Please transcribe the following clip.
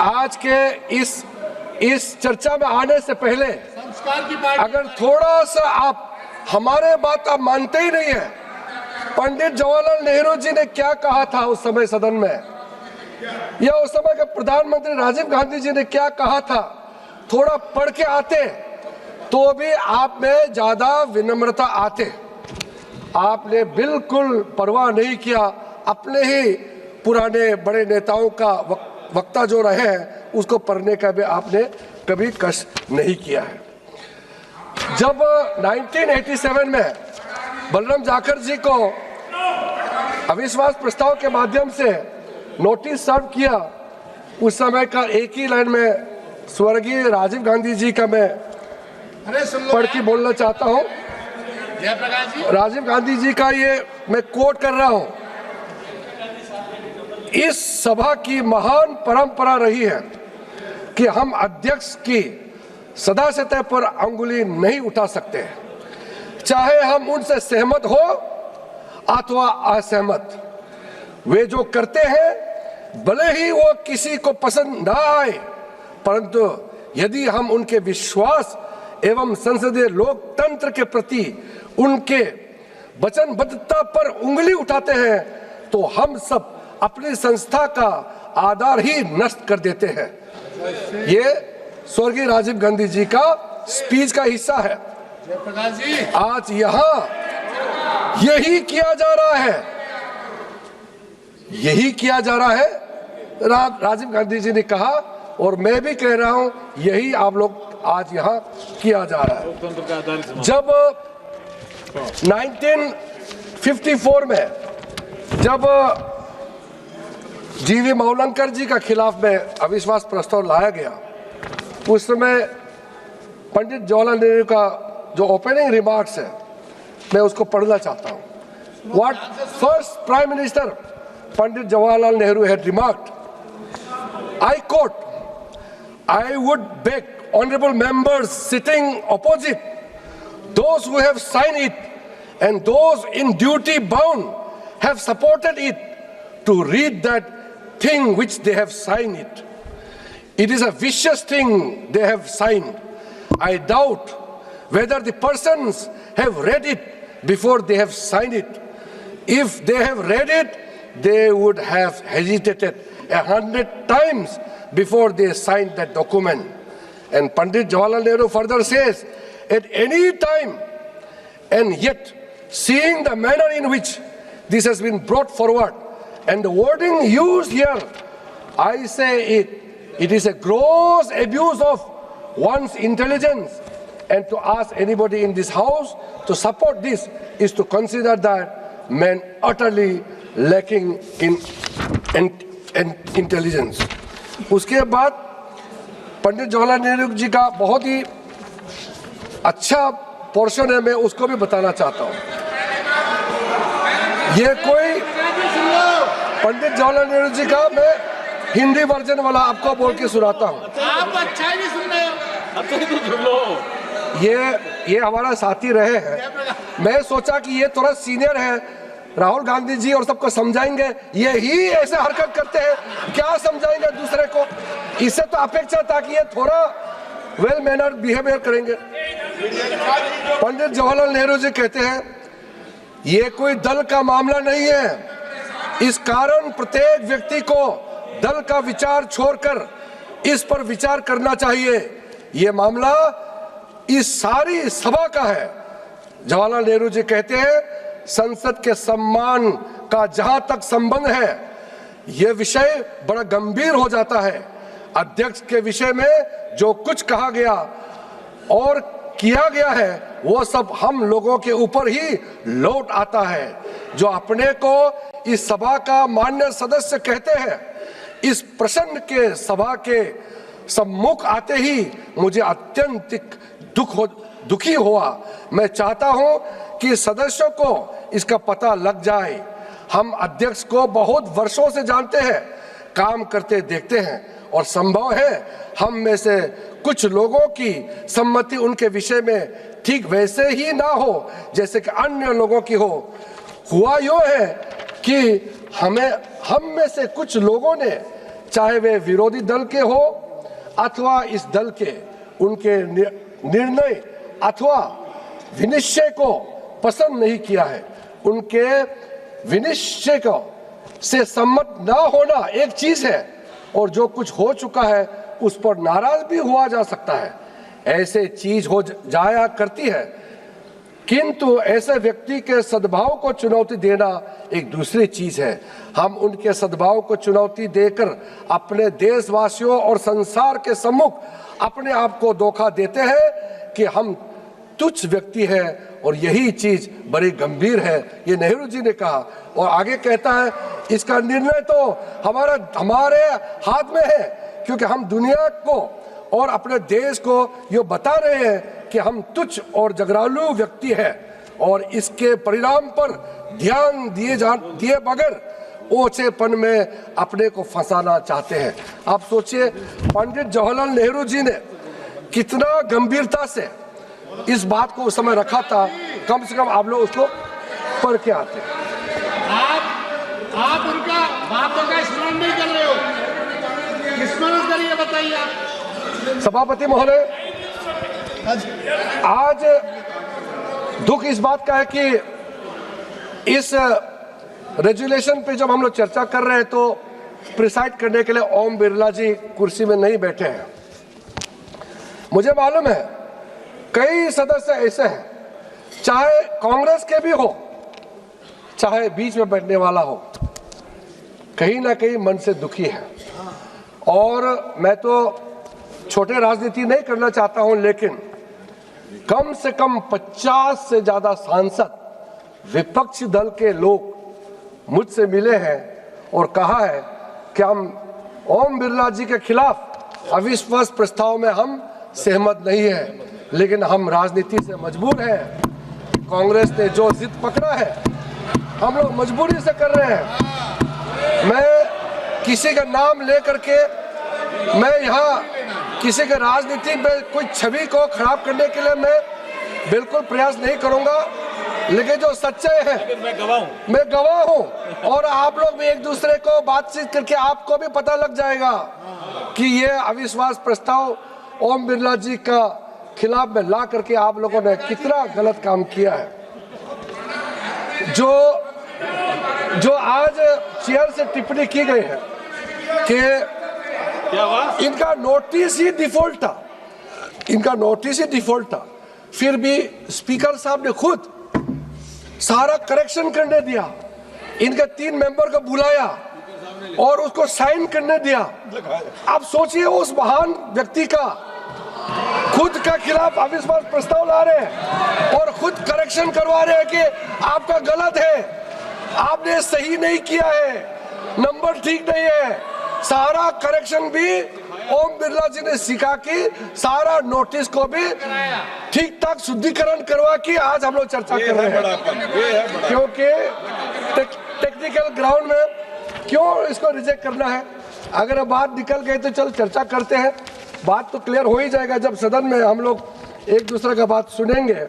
आज के इस चर्चा में आने से पहले अगर थोड़ा सा आप हमारे बात आप मानते ही नहीं है, पंडित जवाहरलाल नेहरू जी ने क्या कहा था उस समय सदन में, या उस समय के प्रधानमंत्री राजीव गांधी जी ने क्या कहा था, थोड़ा पढ़ के आते तो भी आप में ज्यादा विनम्रता आते। आपने बिल्कुल परवाह नहीं किया, अपने ही पुराने बड़े नेताओं का वक्ता जो रहे हैं उसको पढ़ने का भी आपने कभी कष्ट नहीं किया है। जब 1987 में बलराम जाखड़ जी को अविश्वास प्रस्ताव के माध्यम से नोटिस सर्व किया, उस समय का एक ही लाइन में स्वर्गीय राजीव गांधी जी का मैं पढ़ के बोलना चाहता हूं। राजीव गांधी जी का ये मैं कोट कर रहा हूं। इस सभा की महान परंपरा रही है कि हम अध्यक्ष की सदा सतह पर अंगुली नहीं उठा सकते, चाहे हम उनसे सहमत हो अथवा असहमत। वे जो करते हैं भले ही वो किसी को पसंद ना आए, परंतु यदि हम उनके विश्वास एवं संसदीय लोकतंत्र के प्रति उनके वचनबद्धता पर उंगली उठाते हैं तो हम सब अपनी संस्था का आधार ही नष्ट कर देते हैं। ये स्वर्गीय राजीव गांधी जी का स्पीच का हिस्सा है। आज यहाँ यही किया जा रहा है, यही किया जा रहा है। राजीव गांधी जी ने कहा और मैं भी कह रहा हूं, यही आप लोग आज यहाँ किया जा रहा है। जब 1954 में जब जीवी मावलंकर जी का खिलाफ में अविश्वास प्रस्ताव लाया गया, उस समय पंडित जवाहरलाल नेहरू का जो ओपनिंग रिमार्क्स है मैं उसको पढ़ना चाहता हूं। What first prime minister Pandit Jawaharlal Nehru had remarked, I quote, I would beg honorable members sitting opposite, those who have signed it and those in duty bound have supported it, to read that thing which they have signed it. It is a vicious thing they have signed. I doubt whether the persons have read it before they have signed it. If they have read it, they would have hesitated 100 times before they signed that document. And Pandit Jawaharlal Nehru further says, at any time, and yet seeing the manner in which this has been brought forward and the wording used here, I say it is a gross abuse of one's intelligence, and to ask anybody in this house to support this is to consider that man utterly lacking in intelligence. उसके बाद पंडित जवाहरलाल नेहरू जी का बहुत ही अच्छा portion है, मैं उसको भी बताना चाहता हूँ। ये कोई पंडित जवाहरलाल नेहरू जी का मैं हिंदी वर्जन वाला आपको बोल के सुनाता हूँ। आप अच्छा ही नहीं सुन रहे हो। ये हमारा साथी रहे हैं, मैं सोचा कि ये थोड़ा सीनियर है, राहुल गांधी जी और सबको समझाएंगे, यही ऐसे हरकत करते हैं, क्या समझाएंगे दूसरे को। इससे तो अपेक्षा था कि ये थोड़ा वेल मैनर्ड बिहेवियर करेंगे। पंडित जवाहरलाल नेहरू जी कहते हैं, ये कोई दल का मामला नहीं है, इस कारण प्रत्येक व्यक्ति को दल का विचार छोड़कर इस पर विचार करना चाहिए। ये मामला इस सारी सभा का है। जवाहरलाल नेहरू जी कहते हैं, संसद के सम्मान का जहां तक संबंध है, यह विषय बड़ा गंभीर हो जाता है। अध्यक्ष के विषय में जो कुछ कहा गया और किया गया है वो सब हम लोगों के ऊपर ही लौट आता है। जो अपने को इस सभा का मान्य सदस्य कहते हैं, इस प्रश्न के सभा के सम्मुख आते ही मुझे अत्यंत दुखी हुआ। मैं चाहता हूं कि सदस्यों को इसका पता लग जाए। हम अध्यक्ष को बहुत वर्षों से जानते हैं, काम करते देखते हैं, और संभव है हम में से कुछ लोगों की सम्मति उनके विषय में ठीक वैसे ही ना हो जैसे कि अन्य लोगों की हो। हुआ यो है कि हम में से कुछ लोगों ने चाहे वे विरोधी दल के हो अथवा इस दल के, उनके निर्णय अथवा विनिश्चय को पसंद नहीं किया है। उनके विनिश्चय को से सम्मत ना होना एक चीज है और जो कुछ हो चुका है उस पर नाराज भी हुआ जा सकता है, ऐसे चीज हो जाया करती है। किंतु ऐसे व्यक्ति के सद्भाव को चुनौती देना एक दूसरी चीज है। हम उनके सद्भाव को चुनौती देकर अपने देशवासियों और संसार के सम्मुख अपने आप को धोखा देते हैं कि हम तुच्छ व्यक्ति है और यही चीज बड़ी गंभीर है, ये नेहरू जी ने कहा। और आगे कहता है इसका निर्णय तो हमारे हाथ में है, क्योंकि हम दुनिया को और अपने देश को ये बता रहे हैं कि हम तुच्छ और जगरालू व्यक्ति हैं और इसके परिणाम पर ध्यान दिए बगैर ओछेपन में अपने को फंसाना चाहते हैं। आप सोचिए पंडित जवाहरलाल नेहरू जी ने कितना गंभीरता से इस बात को उस समय रखा था। कम से कम आप लोग उसको पढ़ के आते। आप उनका बातों का स्मरण नहीं कर रहे हो, स्मरण करिए, बताइए आप। सभापति महोदय, आज दुख इस बात का है कि इस रेजुलेशन पे जब हम लोग चर्चा कर रहे हैं तो प्रिसाइड करने के लिए ओम बिरला जी कुर्सी में नहीं बैठे हैं। मुझे मालूम है कई सदस्य ऐसे हैं, चाहे कांग्रेस के भी हो चाहे बीच में बैठने वाला हो, कहीं ना कहीं मन से दुखी है। और मैं तो छोटे राजनीति नहीं करना चाहता हूं, लेकिन कम से कम 50 से ज्यादा सांसद विपक्षी दल के लोग मुझसे मिले हैं और कहा है कि हम ओम बिरला जी के खिलाफ अविश्वास प्रस्ताव में हम सहमत नहीं है, लेकिन हम राजनीति से मजबूर हैं। कांग्रेस ने जो जिद पकड़ा है हम लोग मजबूरी से कर रहे हैं। मैं किसी का नाम लेकर के मैं यहाँ किसी के राजनीति में कोई छवि को खराब करने के लिए मैं बिल्कुल प्रयास नहीं करूंगा, लेकिन जो सच्चाई है मैं गवाह हूं और आप लोग भी एक दूसरे को बातचीत करके आपको भी पता लग जाएगा कि ये अविश्वास प्रस्ताव ओम बिरला जी का खिलाफ में ला करके आप लोगों ने कितना गलत काम किया है। जो आज चेयर से टिप्पणी की गई है कि इनका नोटिस ही डिफॉल्ट था, फिर भी स्पीकर साहब ने खुद सारा करेक्शन करने दिया, इनके 3 मेंबर को बुलाया और उसको साइन करने दिया। आप सोचिए उस महान व्यक्ति का खुद का खिलाफ अविश्वास प्रस्ताव ला रहे हैं और खुद करेक्शन करवा रहे हैं कि आपका गलत है, आपने सही नहीं किया है, नंबर ठीक नहीं है। सारा करेक्शन भी ओम बिरला जी ने सिखा कि सारा नोटिस को भी ठीक ठाक शुद्धिकरण करवा के आज हम लोग चर्चा कर रहे हैं। क्योंकि टेक्निकल ग्राउंड में क्यों इसको रिजेक्ट करना है? अगर बात निकल गई तो चल चर्चा करते हैं, बात तो क्लियर हो ही जाएगा जब सदन में हम लोग एक दूसरे का बात सुनेंगे।